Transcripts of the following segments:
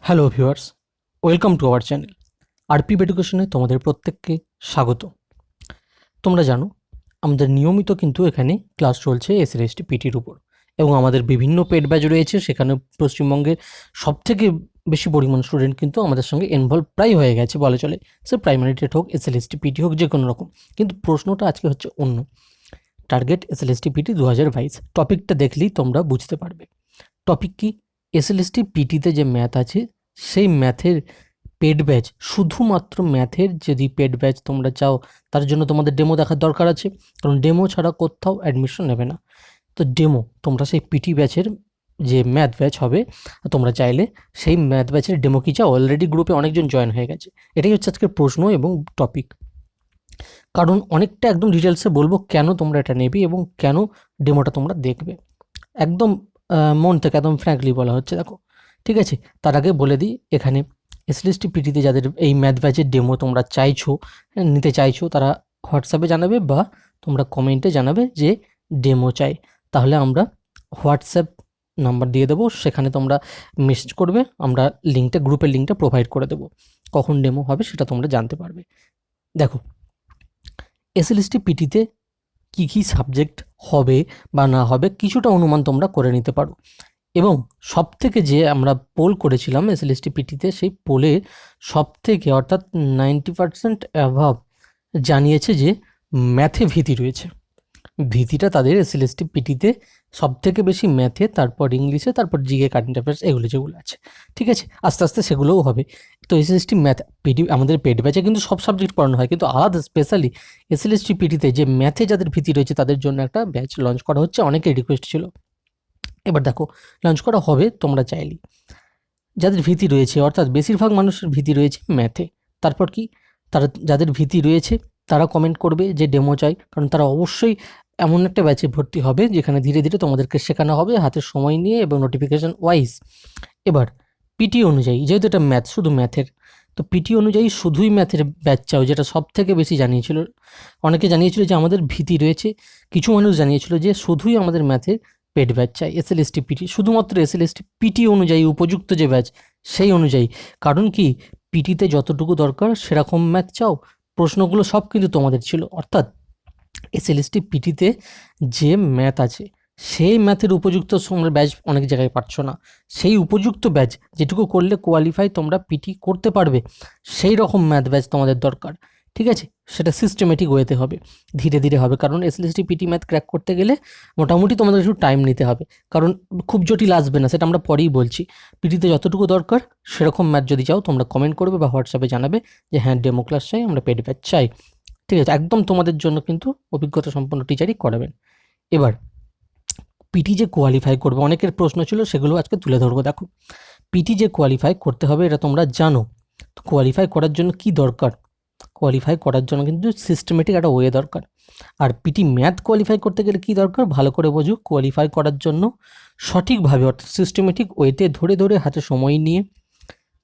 Hello viewers, welcome to our channel RPF এডুকেশনে তোমাদের প্রত্যেককে স্বাগত। তোমরা জানো আমাদের নিয়মিত কিন্তু এখানে ক্লাস চলছে এসএলএসটি পিটির উপর, এবং আমাদের বিভিন্ন পেড ব্যাচ রয়েছে। সেখানে পশ্চিমবঙ্গের সবথেকে বেশি পরিমাণ স্টুডেন্ট কিন্তু আমাদের সঙ্গে ইনভলভ প্রায় হয়ে গেছে বলে চলে। সে প্রাইমারি টেট হোক, এসএলএসটি পিটি হোক, যে কোনো রকম। কিন্তু প্রশ্নটা আজকে হচ্ছে অন্য। টার্গেট এসএলএসটি পিটি 2022 টপিকটা দেখলেই তোমরা বুঝতে পারবে। টপিক কি? এসএলএসটি পিটিতে যে ম্যাথ আছে সেই ম্যাথের পেড ব্যাচ, শুধুমাত্র ম্যাথের যদি পেড ব্যাচ তোমরা চাও, তার জন্য তোমাদের ডেমো দেখার দরকার আছে, কারণ ডেমো ছাড়া কোথাও অ্যাডমিশন নেবে না। তো ডেমো তোমরা সেই পিটি ব্যাচের যে ম্যাথ ব্যাচ হবে, তোমরা চাইলে সেই ম্যাথ ব্যাচের ডেমো কি চাও? অলরেডি গ্রুপে অনেকজন জয়েন হয়ে গেছে। এটাই হচ্ছে আজকের প্রশ্ন এবং টপিক। কারণ অনেকটা একদম ডিটেলসে বলবো কেন তোমরা এটা নেবে এবং কেন ডেমোটা তোমরা দেখবে। একদম মন থেকে একদম ফ্র্যাঙ্কলি বলা হচ্ছে। দেখো, ঠিক আছে, তার আগে বলে দিই, এখানে এসএলএসটি পিটিতে যাদের এই ম্যাথ ব্যাচের ডেমো তোমরা চাইছো, নিতে চাইছো, তারা হোয়াটসঅ্যাপে জানাবে বা তোমরা কমেন্টে জানাবে যে ডেমো চাই। তাহলে আমরা হোয়াটসঅ্যাপ নাম্বার দিয়ে দেবো, সেখানে তোমরা মেসেজ করবে, আমরা লিঙ্কটা, গ্রুপের লিঙ্কটা প্রোভাইড করে দেবো। কখন ডেমো হবে সেটা তোমরা জানতে পারবে। দেখো, এসএলএসটি পিটিতে কী কী সাবজেক্ট হবে বা না হবে কিছুটা অনুমান তোমরা করে নিতে পারো। এবং সবথেকে যে আমরা পোল করেছিলাম এসএলএসটি পিটিতে, সেই পোলে সবথেকে অর্থাৎ 90% অ্যাভাব জানিয়েছে যে ম্যাথে ভীতি রয়েছে। ভীতিটা তাদের এসএলএসটি পিটিতে সবথেকে বেশি ম্যাথে, তারপর ইংলিশে, তারপর জিকে, কারেন্ট অ্যাফেয়ার্স, এগুলো যেগুলো আছে। ঠিক আছে, আস্তে আস্তে সেগুলোও হবে। তো এসএলএসটি ম্যাথ পিটি আমাদের পেড ব্যাচে কিন্তু সব সাবজেক্ট পড়ানো হয়, কিন্তু আলাদা স্পেশালি এসএলএসটি পিটিতে যে ম্যাথে যাদের ভীতি রয়েছে তাদের জন্য একটা ব্যাচ লঞ্চ করা হচ্ছে। অনেকের রিকোয়েস্ট ছিল। এবার দেখো, লঞ্চ করা হবে তোমরা চাইলেই। যাদের ভীতি রয়েছে, অর্থাৎ বেশিরভাগ মানুষের ভীতি রয়েছে ম্যাথে, তারপর কি, তারা যাদের ভীতি রয়েছে তারা কমেন্ট করবে যে ডেমো চাই, কারণ তারা অবশ্যই এমন একটা ব্যাচে ভর্তি হবে যেখানে ধীরে ধীরে তোমাদেরকে শেখানো হবে হাতে সময় নিয়ে এবং নোটিফিকেশান ওয়াইজ। এবার পিটি অনুযায়ী, যেহেতু এটা ম্যাথ, শুধু ম্যাথের, তো পিটি অনুযায়ী শুধুই ম্যাথের ব্যাচ চাও, যেটা সব থেকে বেশি জানিয়েছিল। অনেকে জানিয়েছিল যে আমাদের ভীতি রয়েছে, কিছু মানুষ জানিয়েছিল যে শুধুই আমাদের ম্যাথের পেড ব্যাচ চাই, এসএলএসটি পিটি, শুধুমাত্র এসএলএসটি পিটি অনুযায়ী উপযুক্ত যে ব্যাচ সেই অনুযায়ী। কারণ কি, পিটিতে যতটুকু দরকার সেরকম ম্যাথ চাও, প্রশ্নগুলো সব কিন্তু তোমাদের ছিল। অর্থাৎ এসএলএসটি পিটিতে যে ম্যাথ আছে সেই ম্যাথের উপযুক্ত তোমরা ব্যাচ অনেক জায়গায় পাচ্ছ না। সেই উপযুক্ত ব্যাচ যেটুকু করলে কোয়ালিফাই তোমরা পিটি করতে পারবে, সেই রকম ম্যাথ ব্যাচ তোমাদের দরকার। ঠিক আছে, সেটা সিস্টেমেটিক ওয়েতে হবে, ধীরে ধীরে হবে। কারণ এসএলএসটি পিটি ম্যাথ ক্র্যাক করতে গেলে মোটামুটি তোমাদের একটু টাইম নিতে হবে, কারণ খুব জটিল আসবে না, সেটা আমরা পরেই বলছি। পিটিতে যতটুকু দরকার সেরকম ম্যাথ যদি চাও তোমরা কমেন্ট করবে বা হোয়াটসঅ্যাপে জানাবে যে হ্যাঁ ডেমো ক্লাস চাই, আমরা পেড ব্যাচ চাই। ঠিক আছে, একদম তোমাদের জন্য কিন্তু অভিজ্ঞতা সম্পন্ন টিচারই করাবেন। এবার পিটি যে কোয়ালিফাই করবে, অনেকের প্রশ্ন ছিল, সেগুলো আজকে তুলে ধরবো। দেখো, পিটি যে কোয়ালিফাই করতে হবে এটা তোমরা জানো। তো কোয়ালিফাই করার জন্য কি দরকার? কোয়ালিফাই করার জন্য কিন্তু সিস্টেমেটিক একটা ওয়ে দরকার। আর পিটি ম্যাথ কোয়ালিফাই করতে গেলে কি দরকার ভালো করে বোঝো। কোয়ালিফাই করার জন্য সঠিকভাবে, অর্থাৎ সিস্টেমেটিক ওয়েতে ধরে ধরে হাতে সময় নিয়ে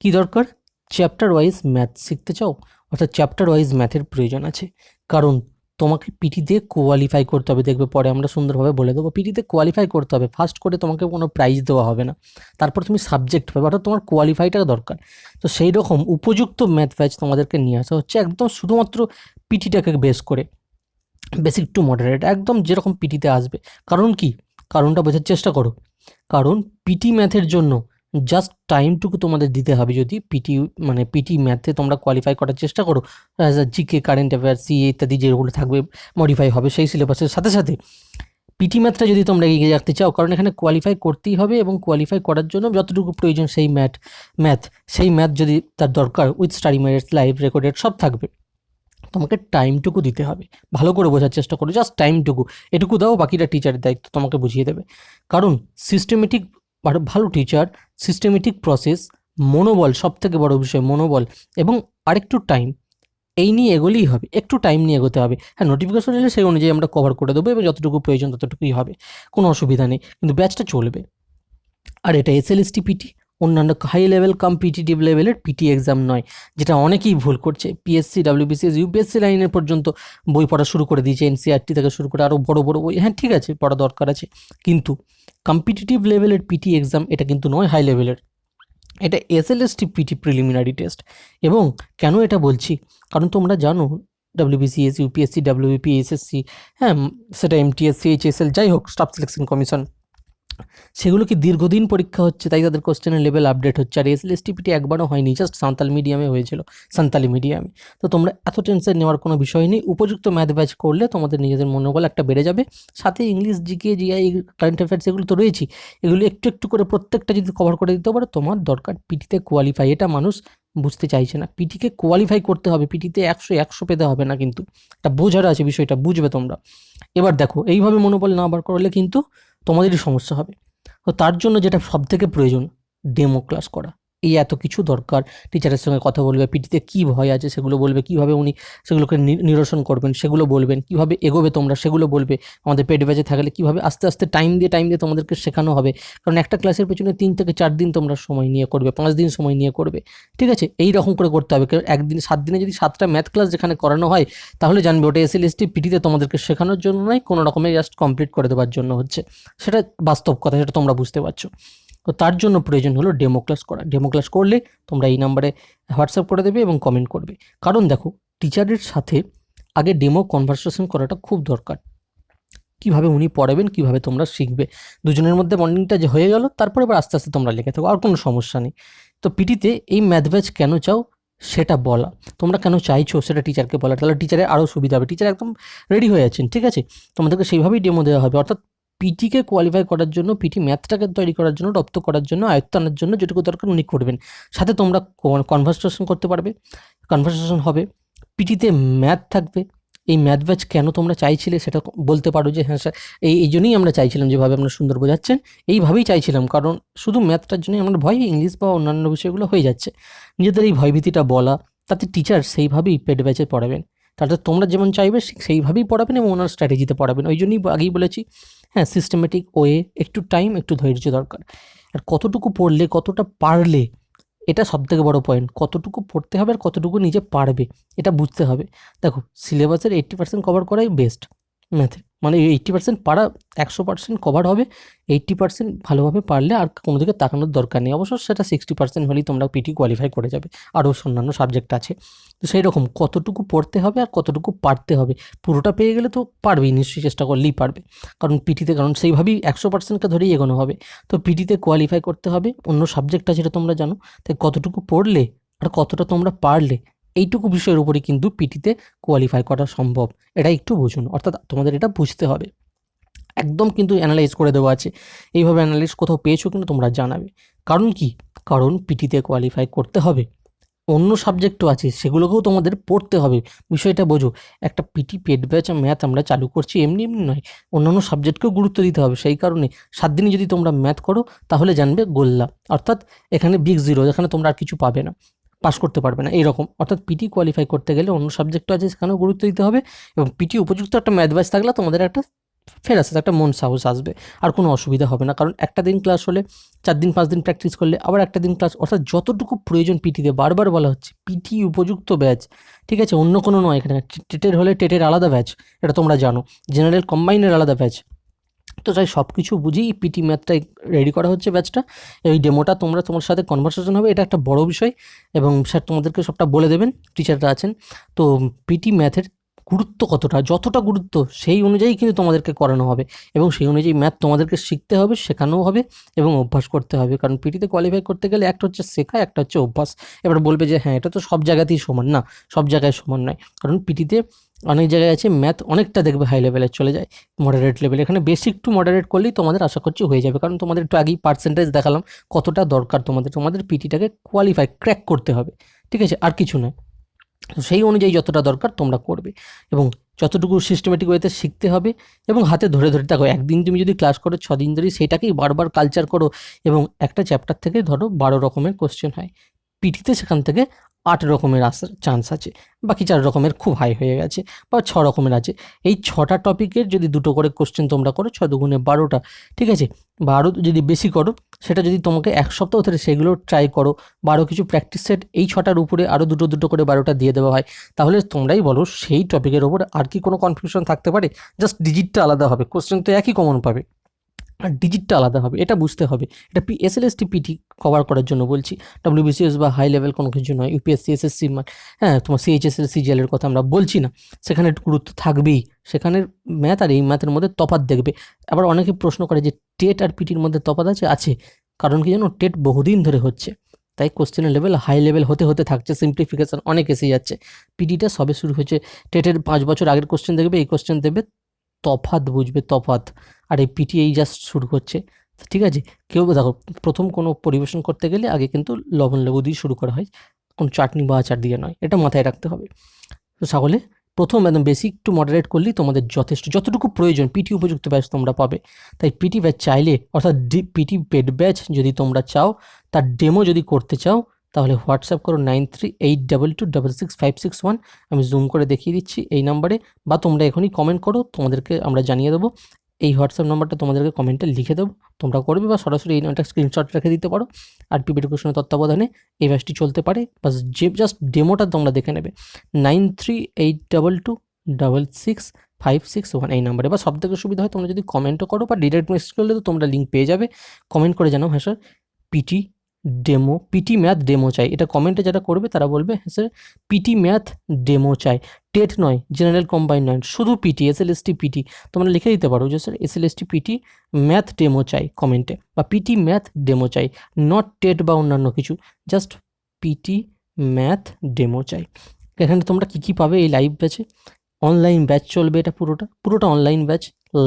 কি দরকার, চ্যাপ্টার ওয়াইজ ম্যাথ শিখতে চাও, অর্থাৎ চ্যাপ্টার ওয়াইজ ম্যাথের প্রয়োজন আছে। কারণ তোমাকে পিটিতে কোয়ালিফাই করতে হবে, দেখবে পরে আমরা সুন্দরভাবে বলে দেবো। পিটিতে কোয়ালিফাই করতে হবে, ফার্স্ট করে তোমাকে কোনো প্রাইজ দেওয়া হবে না, তারপর তুমি সাবজেক্ট পাবে, অর্থাৎ তোমার কোয়ালিফাইটা দরকার। তো সেই রকম উপযুক্ত ম্যাথ ব্যাচ তোমাদেরকে নিয়ে আসা হচ্ছে, একদম শুধুমাত্র পিটিটাকে বেস করে, বেসিক টু মডারেট, একদম যেরকম পিটিতে আসবে। কারণ কি, কারণটা বোঝার চেষ্টা করো। কারণ পিটি ম্যাথের জন্য জাস্ট টাইমটুকু তোমাদের দিতে হবে। যদি পিটি ম্যাথে তোমরা কোয়ালিফাই করার চেষ্টা করো, জিকে, কারেন্ট অ্যাফেয়ার্স, সিএ ইত্যাদি যেগুলো থাকবে মডিফাই হবে সেই সিলেবাসের সাথে সাথে, পিটি ম্যাথটা যদি তোমরা এগিয়ে রাখতে চাও, কারণ এখানে কোয়ালিফাই করতেই হবে, এবং কোয়ালিফাই করার জন্য যতটুকু প্রয়োজন সেই ম্যাথ যদি তার দরকার, with study materials, live recorded সব থাকবে। তোমাকে টাইমটুকু দিতে হবে, ভালো করে বোঝার চেষ্টা করো, জাস্ট টাইমটুকু, এটুকু দাও, বাকিটা টিচারের দায়িত্ব, তোমাকে বুঝিয়ে দেবে। কারণ সিস্টেমেটিক, ভালো টিচার, সিস্টেমেটিক প্রসেস, মনোবল, সব থেকে বড় বিষয় মনোবল, এবং আরেকটু টাইম, এই নিয়ে এগোলেই হবে। একটু টাইম নিয়ে এগোতে হবে। হ্যাঁ, নোটিফিকেশন এলে সেই অনুযায়ী আমরা কভার করে দেবো, এবং যতটুকু প্রয়োজন ততটুকুই হবে, কোনো অসুবিধা নেই, কিন্তু ব্যাচটা চলবে। আর এটা এসএলএসটি পিটি, অন্যান্য হাই লেভেল কম্পিটিটিভ লেভেলের পিটি এক্সাম নয়, যেটা অনেকেই ভুল করছে। পিএসসি, ডাব্লিউবিসিএস, ইউপিএসসি লাইনের পর্যন্ত বই পড়া শুরু করে দিয়েছে, এনসিআরটি থেকে শুরু করে আরও বড় বড় বই। হ্যাঁ ঠিক আছে, পড়া দরকার আছে, কিন্তু কম্পিটিটিভ লেভেলের পিটি এক্সাম এটা কিন্তু নয় হাই লেভেলের। এটা এসএলএসটি পিটি প্রিলিমিনারি টেস্ট। এবং কেন এটা বলছি, কারণ তোমরা জানো ডাব্লিউবিসিএস, ইউপিএসসি, ডাব্লিউবিপি, এসএসসি, হ্যাঁ সেটা এমটিএস, সিএইচএসএল, যাই হোক স্টাফ সিলেকশন কমিশন, সেগুলো কি দীর্ঘদিন পরীক্ষা হচ্ছে, তাই তাদের কোশ্চেনের লেভেল আপডেট হচ্ছে। আর এসএলএসটিপিটি একবারও হয়নি, জাস্ট সাঁওতাল মিডিয়ামে হয়েছিল, সাঁওতালি মিডিয়ামে। তো তোমরা এত টেনশন নেওয়ার কোনো বিষয় নেই। উপযুক্ত ম্যাথ ব্যাচ করলে তোমাদের নিজেদের মনোবল একটা বেড়ে যাবে। সাথে English, GK, GI, current affairs এগুলো তো রয়েছেই, এগুলো একটু একটু করে প্রত্যেকটা যদি কভার করে দিতে পারো, তোমার দরকার পিটিতে কোয়ালিফাই। এটা মানুষ বুঝতে চাইছে না। পিটিকে কোয়ালিফাই করতে হবে, পিটিতে 100 পেতে হবে না, কিন্তু এটা বোঝার আছে, বিষয়টা বুঝবে তোমরা। এবার দেখো, এইভাবে মনোবল না বার করলে কিন্তু তোমাদেরই সমস্যা হবে। তো তার জন্য যেটা সবথেকে প্রয়োজন, ডেমো ক্লাস করা। এই এত কিছু দরকার। টিচারের সঙ্গে কথা বলবে, পিটিতে কী ভয় আছে সেগুলো বলবে, কীভাবে উনি সেগুলোকে নিরসন করবেন সেগুলো বলবেন, কীভাবে এগোবে তোমরা সেগুলো বলবে। আমাদের পেড ব্যাচে থাকলে কীভাবে আস্তে আস্তে টাইম দিয়ে তোমাদেরকে শেখানো হবে। কারণ একটা ক্লাসের পেছনে 3 থেকে 4 দিন তোমরা সময় নিয়ে করবে, 5 দিন সময় নিয়ে করবে, ঠিক আছে? এই রকম করে করতে হবে। কারণ একদিন 7 দিনে যদি 7টা ম্যাথ ক্লাস যেখানে করানো হয়, তাহলে জানবে ওটা এসএলএসটি পিটিতে তোমাদেরকে শেখানোর জন্য নয়, কোনো রকমের জাস্ট কমপ্লিট করে দেওয়ার জন্য হচ্ছে। সেটা বাস্তব কথা, সেটা তোমরা বুঝতে পারছো। তো তার জন্য প্রয়োজন হলো ডেমো ক্লাস করা। ডেমো ক্লাস করলে তোমরা এই নাম্বারে হোয়াটসঅ্যাপ করে দেবে এবং কমেন্ট করবে। কারণ দেখো, টিচারের সাথে আগে ডেমো কনভারসেশন করাটা খুব দরকার। কীভাবে উনি পড়াবেন, কীভাবে তোমরা শিখবে, দুজনের মধ্যে বন্ডিংটা যে হয়ে গেল, তারপরে এবার আস্তে আস্তে তোমরা লিখে থাকো, আর কোনো সমস্যা নেই। তো পিটিতে এই ম্যাথ ব্যাচ কেন চাও সেটা বলা, তোমরা কেন চাইছো সেটা টিচারকে বলা, তাহলে টিচারের আরও সুবিধা হবে। টিচার একদম রেডি হয়ে যাচ্ছেন, ঠিক আছে? তোমাদেরকে সেইভাবেই ডেমো দেওয়া হবে। অর্থাৎ পিটিকে কোয়ালিফাই করার জন্য, পিটি ম্যাথটাকে তৈরি করার জন্য, রপ্ত করার জন্য, আয়ত্ত আনার জন্য যেটুকু দরকার উনি করবেন। সাথে তোমরা কনভারসেশন করতে পারবে, কনভারসেশন হবে, পিটিতে ম্যাথ থাকবে। এই ম্যাথ ব্যাচ কেন তোমরা চাইছিলে সেটা বলতে পারো যে হ্যাঁ স্যার, এই জন্যই আমরা চাইছিলাম, যেভাবে আপনারা সুন্দর বোঝাচ্ছেন এইভাবেই চাইছিলাম। কারণ শুধু ম্যাথটার জন্যই আমরা ভয়, ইংলিশ বা অন্যান্য বিষয়গুলো হয়ে যাচ্ছে। নিজেদের এই ভয়ভীতিটা বলা, তাতে টিচার সেইভাবেই পেড ব্যাচে পড়াবেন। তাহলে তোমরা যেমন চাইবে সেইভাবেই পড়াবেন এবং ওনার স্ট্র্যাটেজিতে পড়াবেন। ওই জন্যই আগেই বলেছি, হ্যাঁ সিস্টেমেটিক ওয়ে, একটু টাইম, একটু ধৈর্য দরকার। আর কতটুকু পড়লে, কতটা পারলে, এটা সবথেকে বড় পয়েন্ট। কতটুকু পড়তে হবে আর কতটুকু নিজে পারবে, এটা বুঝতে হবে। দেখো, সিলেবাসের 80% কভার করাই বেস্ট ম্যাথে। মানে 80% পারা 100% কভার হবে। 80% ভালোভাবে পারলে আর কোনো দিকে তাকানোর দরকার নেই। অবশ্য সেটা 60% হলেই তোমরা পিটি কোয়ালিফাই করে যাবে, আরও অন্যান্য সাবজেক্ট আছে। তো সেই রকম কতটুকু পড়তে হবে আর কতটুকু পারতে হবে, পুরোটা পেয়ে গেলে তো পারবেই, নিশ্চয়ই চেষ্টা করলেই পারবে। কারণ পিটিতে, কারণ সেইভাবেই 100%কে ধরেই এগোনো হবে। তো পিটিতে কোয়ালিফাই করতে হবে। অন্য সাবজেক্ট আছে, যেটা তোমরা জানো। তাই কতটুকু পড়লে আর কতটা তোমরা পারলে, এইটুকু বিষয়ের উপরই কিন্তু পিটিতে কোয়ালিফাই করা সম্ভব। এটা একটু বুঝুন, অর্থাৎ তোমাদের এটা বুঝতে হবে। একদম কিন্তু অ্যানালাইজ করে দেওয়া আছে। এইভাবে অ্যানালাইজ কোথাও পেয়েছো কিন্তু তোমরা জানাবে। কারণ কি? কারণ পিটিতে কোয়ালিফাই করতে হবে। অন্য সাবজেক্টও আছে, সেগুলোকেও তোমাদের পড়তে হবে। বিষয়টা বোঝো। একটা পিটি পেড ব্যাচ ম্যাথ আমরা চালু করছি এমনি এমনি নয়, অন্যান্য সাবজেক্টকেও গুরুত্ব দিতে হবে। সেই কারণে 7 দিনে যদি তোমরা ম্যাথ করো, তাহলে জানবে গোল্লা। অর্থাৎ এখানে বিগ জিরো, এখানে তোমরা আর কিছু পাবে না, পাস করতে পারবে না, এইরকম। অর্থাৎ পিটি কোয়ালিফাই করতে গেলে অন্য সাবজেক্টও আছে, সেখানেও গুরুত্ব দিতে হবে। এবং পিটি উপযুক্ত একটা ম্যাথ ব্যাচ থাকলে তোমাদের একটা ফেরাস, একটা মন সাহস আসবে, আর কোনো অসুবিধা হবে না। কারণ একটা দিন ক্লাস হলে 4 দিন 5 দিন প্র্যাকটিস করলে আবার একটা দিন ক্লাস, অর্থাৎ যতটুকু প্রয়োজন পিটিতে। বারবার বলা হচ্ছে পিটি উপযুক্ত ব্যাচ, ঠিক আছে? অন্য কোনো নয়। এখানে টেটের হলে টেটের আলাদা ব্যাচ, এটা তোমরা জানো। জেনারেল কম্বাইনের আলাদা ব্যাচ। তো তাই সব কিছু বুঝেই পিটি ম্যাথটা রেডি করা হচ্ছে ব্যাচটা। এই ডেমোটা তোমার সাথে কনভারসেশন হবে, এটা একটা বড় বিষয়। এবং স্যার তোমাদেরকে সবটা বলে দেবেন, টিচাররা আছেন। তো পিটি ম্যাথের গুরুত্ব কতটা, যতটা গুরুত্ব সেই অনুযায়ী কিন্তু তোমাদেরকে করানো হবে। এবং সেই অনুযায়ী ম্যাথ তোমাদেরকে শিখতে হবে, শেখানোও হবে এবং অভ্যাস করতে হবে। কারণ পিটিতে কোয়ালিফাই করতে গেলে একটা হচ্ছে শেখা, একটা হচ্ছে অভ্যাস। এবার বলবে যে হ্যাঁ, এটা তো সব জায়গাতেই সমান। না, সব জায়গায় সমান নয়। কারণ পিটিতে অনেক জায়গায় আছে ম্যাথ অনেকটা দেখবে হাই লেভেলে চলে যায়, মডারেট লেভেল। এখানে বেসিক টু মডারেট করলেই তোমাদের আশা করছি হয়ে যাবে। কারণ তোমাদের একটু আগেই পার্সেন্টেজ দেখালাম কতটা দরকার তোমাদের পিটিটাকে কোয়ালিফাই, ক্র্যাক করতে হবে, ঠিক আছে? আর কিছু নয়। তো সেই অনুযায়ী যতটা দরকার তোমরা করবে এবং যতটুকু সিস্টেমেটিক ওয়েতে শিখতে হবে এবং হাতে ধরে ধরে থাকো। একদিন তুমি যদি ক্লাস করো, 6 দিন ধরে সেটাকেই বারবার কালচার করো এবং একটা চ্যাপ্টার থেকে ধরো 12 রকমের কোশ্চেন হয়, পিটিতে সেখান থেকে 8 রকমের আসার চান্স আছে, বাকি 4 রকমের খুব হাই হয়ে গেছে, বা 6 রকমের আছে। এই 6টা টপিকের যদি 2টো করে কোশ্চেন তোমরা করো, 6 দুগুণে 12টা, ঠিক আছে? বা আরও যদি বেশি করো, সেটা যদি তোমাকে 1 সপ্তাহ ধরে সেগুলো ট্রাই করো, বা আরও কিছু প্র্যাকটিস সেট এই 6টার উপরে আরও 2টো করে 12টা দিয়ে দেওয়া হয়, তাহলে তোমরাই বলো সেই টপিকের ওপর আর কি কোনো কনফিউশন থাকতে পারে? জাস্ট ডিজিটটা আলাদা হবে, কোশ্চেন তো একই কমন পাবে। আর ডিজিটটা আলাদা হবে, এটা বুঝতে হবে। এটা এসএলএসটি পিটি কভার করার জন্য বলছি, ডব্লিউবিসিএস বা হাই লেভেল কোনো কিছু নয়, ইউপিএসসি এসএসসি, হ্যাঁ তোমার সিএইচএসএল সিজিএলের কথা আমরা বলছি না, সেখানে একটু গুরুত্ব থাকবেই। সেখানের ম্যাথ আর এই ম্যাথের মধ্যে তফাৎ দেখবে। আবার অনেকে প্রশ্ন করে যে টেট আর পিটির মধ্যে তফাৎ আছে, আছে, কারণ কি জানো, টেট বহুদিন ধরে হচ্ছে, তাই কোশ্চেনের লেভেল হাই লেভেল হতে হতে থাকছে, সিম্পলিফিকেশন অনেক এসে যাচ্ছে। পিটিটা সবে শুরু হয়েছে, টেটের 5 বছর আগের কোশ্চেন দেখবে, এই কোশ্চেন দেবে, তফাৎ বুঝবে, তফাৎ। আর এই পিটি এই জাস্ট শুরু করছে, ঠিক আছে। কেউ দেখো, প্রথম কোনো পরিবেশন করতে গেলে আগে কিন্তু লবণ লেবু দিয়ে শুরু করা হয়, কোনো চাটনি বা আচার দিয়ে নয়, এটা মাথায় রাখতে হবে। তো সকলে প্রথম একদম বেসিক টু মডারেট করলেই তোমাদের যথেষ্ট, যতটুকু প্রয়োজন পিটি উপযুক্ত ব্যাচ তোমরা পাবে। তাই পিটি ব্যাচ চাইলে, অর্থাৎ পিটি পেড ব্যাচ যদি তোমরা চাও, তার ডেমো যদি করতে চাও, তাহলে হোয়াটসঅ্যাপ করো 9382266561, আমি জুম করে দেখিয়ে দিচ্ছি এই নাম্বারে, বা তোমরা এখনই কমেন্ট করো, তোমাদেরকে আমরা জানিয়ে দেবো। এই হোয়াটসঅ্যাপ নাম্বারটা তোমাদেরকে কমেন্টে লিখে দেবো, তোমরা করবে, বা সরাসরি এই নাম্বারটা স্ক্রিনশট রেখে দিতে পারো। আর পিপি এডুকেশনের তত্ত্বাবধানে এই ব্যাচটি চলতে পারে, বাস জাস্ট ডেমোটা তোমরা দেখে নেবে। 9382266561 এই নাম্বারে, বা সব থেকে সুবিধা হয় তোমরা যদি কমেন্টও করো বা ডিরেক্ট মেসেজ করলে তো তোমরা লিঙ্ক পেয়ে যাবে। কমেন্ট করে জানাও, হ্যাঁ sir PT demo, PT math demo চাই, এটা কমেন্টে যারা করবে তারা বলবে হ্যাঁ স্যার পিটি ম্যাথ ডেমো চাই, টেট নয়, জেনারেল কম্বাইন নয়, শুধু পিটি, এসএলএসটি পিটি। তোমরা লিখে দিতে পারো যে sir SLST PT math demo চাই কমেন্টে, বা পিটি ম্যাথ ডেমো চাই, নট টেট বা অন্যান্য কিছু, জাস্ট পিটি ম্যাথ ডেমো চাই। এখানে তোমরা কী কী পাবে এই লাইভ ব্যাচে? অনলাইন ব্যাচ চলবে, এটা পুরোটা অনলাইন ব্যাচ,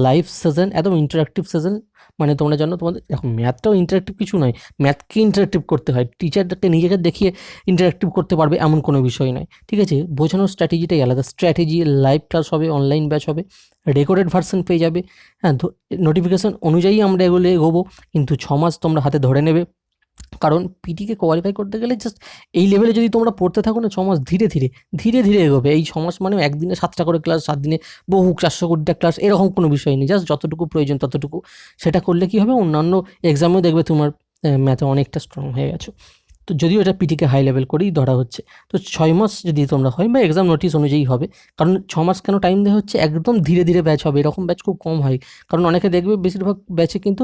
লাইভ সেশন, একদম ইন্টারাক্টিভ সেশন। মানে তোমরা জানো, তোমাদের এখন ম্যাথটাও ইন্টারাক্টিভ কিছু নয়, ম্যাথকে ইন্টারাক্টিভ করতে হয়, টিচারকে নিজেকে দেখিয়ে ইন্টারাক্টিভ করতে পারবে এমন কোনো বিষয় নয়, ঠিক আছে। বোঝানোর স্ট্র্যাটেজিটাই আলাদা, স্ট্র্যাটেজি, লাইভ ক্লাস হবে, অনলাইন ব্যাচ হবে, রেকর্ডেড ভার্সন পেয়ে যাবে, হ্যাঁ নোটিফিকেশান অনুযায়ী আমরা এগুলো এগোবো, কিন্তু 6 মাস তোমরা হাতে ধরে নেবে। কারণ পিটিকে কোয়ালিফাই করতে গেলে জাস্ট এই লেভেলে যদি তোমরা পড়তে থাকো না, 6 মাস ধীরে ধীরে ধীরে ধীরে এগোবে। এই 6 মাস মানে একদিনে 7টা করে ক্লাস, 7 দিনে বহু 400 কোটিটা ক্লাস, এরকম কোনো বিষয় নেই, জাস্ট যতটুকু প্রয়োজন ততটুকু। সেটা করলে কি হবে, অন্যান্য এক্সামেও দেখবে তোমার ম্যাথে অনেকটা স্ট্রং হয়ে গেছো। তো যদিও এটা পিটিকে হাই লেভেল করেই ধরা হচ্ছে, তো 6 মাস যদি তোমরা হয়, বা এক্সাম নোটিস অনুযায়ী হবে। কারণ 6 মাস কেন টাইম দেওয়া হচ্ছে, একদম ধীরে ধীরে ব্যাচ হবে, এরকম ব্যাচ খুব কম হয়। কারণ অনেকে দেখবে বেশিরভাগ ব্যাচে কিন্তু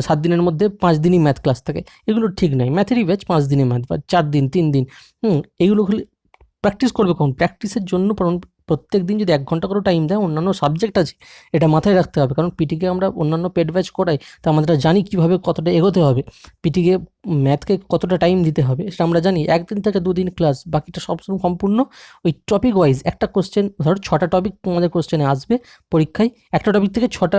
7 দিনের মধ্যে 5 দিনই ম্যাথ ক্লাস থাকে, এগুলো ঠিক নয়। ম্যাথেরই ব্যাচ 5 দিনে ম্যাথ, বা 4 দিন 3 দিন, এগুলো প্র্যাকটিস করবে কখন? প্র্যাকটিসের জন্য প্রত্যেক দিন যদি 1 ঘন্টা করে টাইম দেয়, অন্যান্য সাবজেক্ট আছে, এটা মাথায় রাখতে হবে। কারণ পিটিকে আমরা অন্যান্য পেড ব্যাচ করাই, তা আমাদের জানি কীভাবে কতটা এগোতে হবে, পিটিকে ম্যাথকে কতটা টাইম দিতে হবে সেটা আমরা জানি। 1 দিন থেকে 2 দিন ক্লাস, বাকিটা সবসময় সম্পূর্ণ ওই টপিক ওয়াইজ। একটা কোশ্চেন ধরো 6টা টপিক তোমাদের কোশ্চেনে আসবে পরীক্ষায়, একটা টপিক থেকে 6টা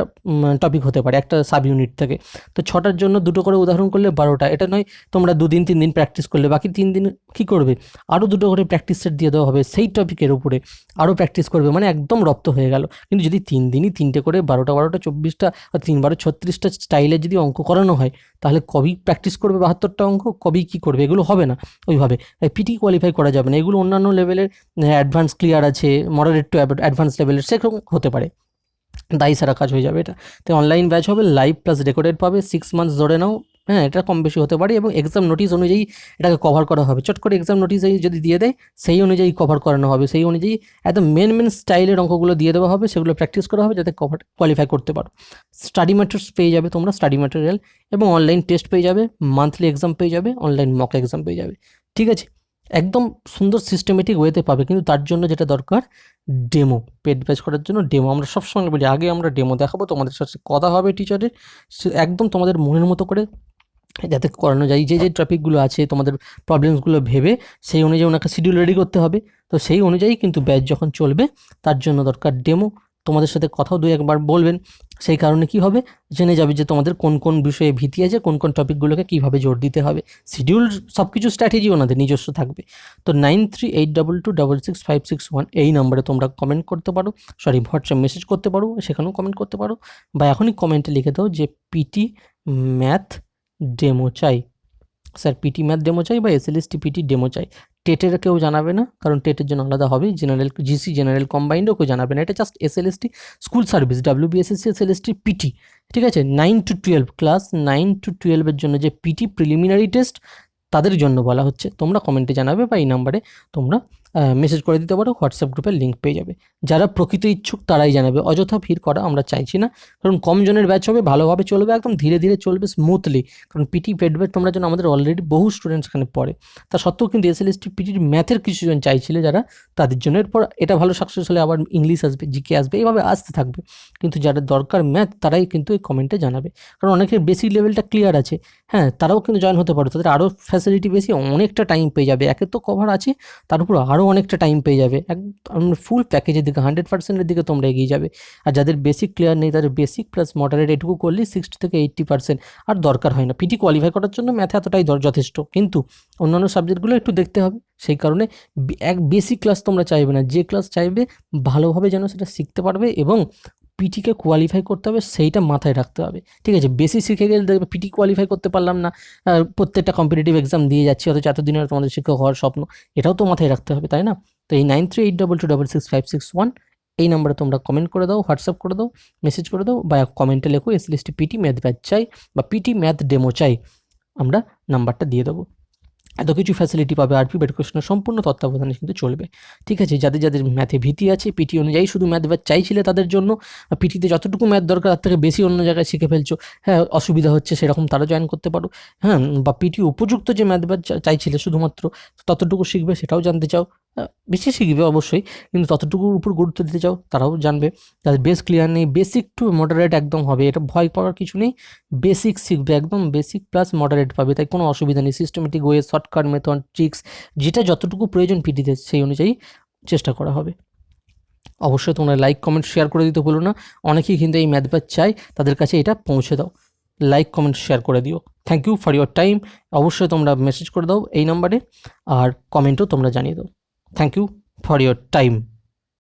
টপিক হতে পারে একটা সাব ইউনিট থেকে, তো 6টার জন্য 2টো করে উদাহরণ করলে 12টা। এটা নয় তোমরা 2 দিন 3 দিন প্র্যাকটিস করলে, বাকি 3 দিন কী করবে, আরও 2টো করে প্র্যাকটিস সেট দিয়ে দেওয়া হবে সেই টপিকের উপরে, আরও প্র্যাকটিস করবে, মানে একদম রপ্ত হয়ে গেল। কিন্তু যদি 3 দিনই 3টে করে 12টা 24টা, 3 12 36টা স্টাইলের যদি অঙ্ক করানো হয়, তাহলে কবেই প্র্যাকটিস করবে 72টা অঙ্ক, কবেই কী করবে, এগুলো হবে না ওইভাবে। তাই পিটি কোয়ালিফাই করা যাবে না, এগুলো অন্যান্য লেভেলের অ্যাডভান্স ক্লিয়ার আছে, মডারেট টু অ্যাডভান্স লেভেলের, সেরকম হতে পারে, দায়ী সারা কাজ হয়ে যাবে এটা। তাই অনলাইন ব্যাচ হবে, লাইভ প্লাস রেকর্ডেড পাবে, 6 মান্থস ধরে নাও, হ্যাঁ এটা কম বেশি হতে পারে, এবং এক্সাম নোটিস অনুযায়ী এটাকে কভার করা হবে। চট করে এক্সাম নোটিস যদি দিয়ে দেয়, সেই অনুযায়ী কভার করানো হবে, সেই অনুযায়ী একদম মেন স্টাইলের অঙ্কগুলো দিয়ে দেওয়া হবে, সেগুলো প্র্যাকটিস করা হবে যাতে কোয়ালিফাই করতে পারো। স্টাডি ম্যাটেরিয়ালস পেয়ে যাবে তোমরা, স্টাডি ম্যাটেরিয়াল, এবং অনলাইন টেস্ট পেয়ে যাবে, মান্থলি এক্সাম পেয়ে যাবে, অনলাইন মক এক্সাম পেয়ে যাবে, ঠিক আছে। একদম সুন্দর সিস্টেমেটিক ওয়েতে পাবে, কিন্তু তার জন্য যেটা দরকার, ডেমো। পেড ব্যাচ করার জন্য ডেমো। আমরা সবসময় বলি আগে আমরা ডেমো দেখাবো, তোমাদের সাথে কথা হবে টিচারের, একদম তোমাদের মনের মতো করে যাতে করানো যায়। যে টপিকগুলো আছে তোমাদের প্রবলেমসগুলো ভেবে সেই অনুযায়ী ওনাকে শিডিউল রেডি করতে হবে। তো সেই অনুযায়ী কিন্তু ব্যাচ যখন চলবে, তার জন্য দরকার ডেমো। তোমাদের সাথে কথাও 2-1বার বলবেন, সেই কারণে কি হবে, জেনে যাবে যে তোমাদের কোন কোন বিষয়ে ভীতি আছে, কোন কোন টপিকগুলোকে কীভাবে জোর দিতে হবে। শিডিউল সব কিছু স্ট্র্যাটেজি ওনাদের নিজস্ব থাকবে। তো 9382266561 এই নম্বরে তোমরা কমেন্ট করতে পারো, হোয়াটসঅ্যাপ মেসেজ করতে পারো, সেখানেও কমেন্ট করতে পারো, বা এখনই কমেন্টে লিখে দাও যে পিটি ম্যাথ ডেমো চাই, স্যার পিটি ম্যাথ ডেমো চাই, বা এসএলএসটি পিটি ডেমো চাই। টেটের কেউ জানাবে না, কারণ টেটের জন্য আলাদা হবে, জিসি জেনারেল কম্বাইন্ডও কেউ জানাবে না, এটা just SLST school service, WBSSC SLST PT, ঠিক আছে। 9 to 12 ক্লাস 9 to 12-এর জন্য যে পিটি প্রিলিমিনারি টেস্ট, তাদের জন্য বলা হচ্ছে। তোমরা কমেন্টে জানাবে, বা এই নাম্বারে তোমরা মেসেজ করে দিতে পারো, হোয়াটসঅ্যাপ গ্রুপের লিঙ্ক পেয়ে যাবে। যারা প্রকৃত ইচ্ছুক তারাই জানাবে, অযথা ভিড় করা আমরা চাইছি না, কারণ কম জনের ব্যাচ হবে, ভালোভাবে চলবে, একদম ধীরে ধীরে চলবে, স্মুথলি। কারণ পিটি পেড ব্যাচ তোমরা যেন, আমাদের অলরেডি বহু স্টুডেন্টস এখানে পড়ে, তা সত্ত্বেও কিন্তু এসএলএসটি পিটির ম্যাথের কিছুজন চাইছিলে যারা, তাদের জন্য। এরপর এটা ভালো সাকসেস হলে আবার ইংলিশ আসবে, জিকে আসবে, এইভাবে আসতে থাকবে। কিন্তু যাদের দরকার ম্যাথ তারাই কিন্তু এই কমেন্টে জানাবে, কারণ অনেকের বেসিক লেভেলটা ক্লিয়ার আছে। হ্যাঁ, তারাও কিন্তু জয়েন হতে পারে, তাদের আরও ফ্যাসিলিটি বেশি, অনেকটা টাইম পেয়ে যাবে, একে তো কভার আছে, তার উপর আরও অনেকটা টাইম পেয়ে যাবে, একদম ফুল প্যাকেজের দিকে 100%-এর দিকে তোমরা এগিয়ে যাবে। আর যাদের বেসিক ক্লিয়ার নেই, তাদের বেসিক প্লাস মডারেট এটুকু করলেই 60 থেকে 80% আর দরকার হয় না। পিটি কোয়ালিফাই করার জন্য ম্যাথে এতটাই যথেষ্ট, কিন্তু অন্যান্য সাবজেক্টগুলো একটু দেখতে হবে। সেই কারণে এক বেসিক ক্লাস তোমরা চাইবে না, যে ক্লাস চাইবে ভালোভাবে যেন সেটা শিখতে পারবে এবং পিটিকে কোয়ালিফাই করতে হবে, সেইটা মাথায় রাখতে হবে। ঠিক আছে, বেসিক শিখে গেলে দেখবে পিটি কোয়ালিফাই করতে পারলাম না, প্রত্যেকটা কম্পিটিটিভ এক্সাম দিয়ে যাচ্ছি, অথচ এতদিনের তোমাদের শিক্ষক হওয়ার স্বপ্ন, এটাও তো মাথায় রাখতে হবে, তাই না? তো এই 9382266561 এই নাম্বারে তোমরা কমেন্ট করে দাও, হোয়াটসঅ্যাপ করে দাও, মেসেজ করে দাও, বা কমেন্টে লেখো এসএলএসটি পিটি ম্যাথ ব্যাচ চাই বা পিটি ম্যাথ ডেমো চাই, আমরা নাম্বারটা দিয়ে দেবো। এত কিছু ফ্যাসিলিটি পাবে, আরপি এডুকেশনের সম্পূর্ণ তত্ত্বাবধানে কিন্তু চলবে। ঠিক আছে, যাদের যাদের ম্যাথে ভীতি আছে, পিটি অনুযায়ী শুধু ম্যাথ ব্যাচ চাইছিলে তাদের জন্য, পিটিতে যতটুকু ম্যাথ দরকার তার থেকে বেশি অন্য জায়গায় শিখে ফেলছো, হ্যাঁ অসুবিধা হচ্ছে, সেরকম তারা জয়েন করতে পারো। হ্যাঁ, বা পিটি উপযুক্ত যে ম্যাথ ব্যাচ চাইছিলে শুধুমাত্র ততটুকু শিখবে, সেটাও জানতে চাও, বেশি শিখবে অবশ্যই, কিন্তু ততটুকুর উপর গুরুত্ব দিতে চাও, তারাও জানবে। তাদের বেস ক্লিয়ার নেই, বেসিক টু মডারেট একদম হবে, এটা ভয় পাওয়ার কিছু নেই, বেসিক শিখবে, একদম বেসিক প্লাস মডারেট পাবে, তাই কোনো অসুবিধা নেই। Systematic way, shortcut method, tricks, যেটা যতটুকু প্রয়োজন পিটিতে সেই অনুযায়ী চেষ্টা করা হবে। অবশ্যই তোমরা লাইক কমেন্ট শেয়ার করে দিতে ভুলো না, অনেকেই কিন্তু এই ম্যাথ ব্যাচ চাই, তাদের কাছে এটা পৌঁছে দাও, লাইক কমেন্ট শেয়ার করে দিও। Thank you for your time. অবশ্যই তোমরা মেসেজ করে দাও এই নাম্বারে, আর কমেন্টও তোমরা জানিয়ে দাও। Thank you for your time.